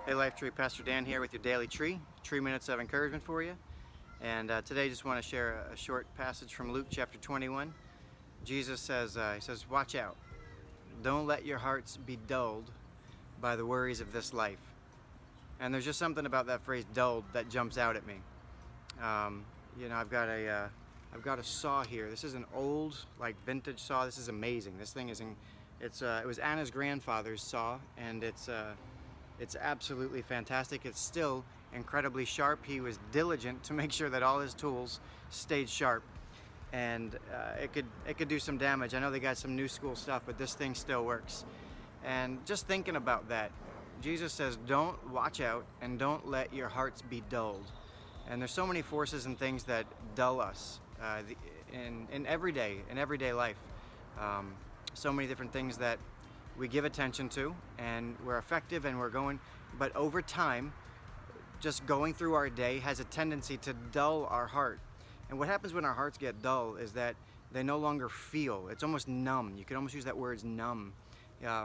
Hey Lifetree, Pastor Dan here with your daily tree minutes of encouragement for you. And today I just want to share a short passage from Luke chapter 21. Jesus says, he says, watch out. Don't let your hearts be dulled by the worries of this life. And there's just something about that phrase "dulled" that jumps out at me. I've got a saw here. This is an old, like vintage saw. This is amazing. This thing it was Anna's grandfather's saw, and it's absolutely fantastic. It's still incredibly sharp. He was diligent to make sure that all his tools stayed sharp, and it could do some damage. I know they got some new school stuff, but this thing still works. And just thinking about that, Jesus says, don't watch out and don't let your hearts be dulled. And there's so many forces and things that dull us in everyday life. So many different things that we give attention to, and we're effective and we're going, but over time, just going through our day has a tendency to dull our heart. And what happens when our hearts get dull is that they no longer feel. It's almost numb. You could almost use that word numb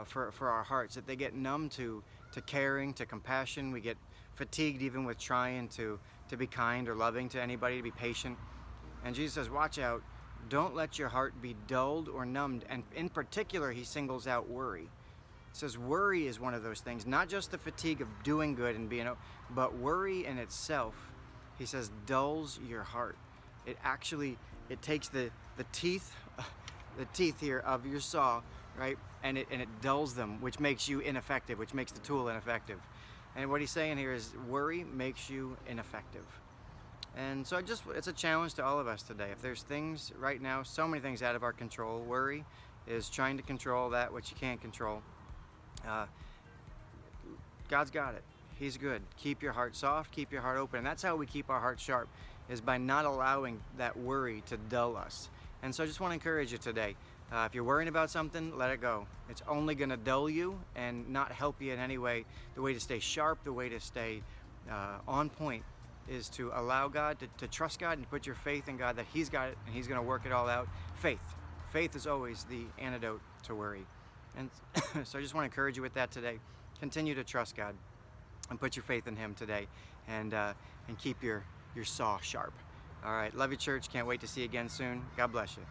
for our hearts, that they get numb to caring, to compassion. We get fatigued even with trying to be kind or loving to anybody, to be patient. And Jesus says, watch out. Don't let your heart be dulled or numbed. And in particular, he singles out worry. He says worry is one of those things, not just the fatigue of doing good and being, but worry in itself, he says, dulls your heart. It takes the teeth here of your saw, right? And it dulls them, which makes you ineffective, which makes the tool ineffective. And what he's saying here is worry makes you ineffective. And so it's a challenge to all of us today. If there's things right now, so many things out of our control, worry is trying to control that which you can't control. God's got it. He's good. Keep your heart soft, keep your heart open. And that's how we keep our heart sharp, is by not allowing that worry to dull us. And so I just want to encourage you today. If you're worrying about something, let it go. It's only going to dull you and not help you in any way. The way to stay sharp, the way to stay on point, is to allow God, to trust God and put your faith in God that He's got it and He's going to work it all out. Faith is always the antidote to worry. And so I just want to encourage you with that today. Continue to trust God and put your faith in Him today, and keep your saw sharp. All right, love you, church. Can't wait to see you again soon. God bless you.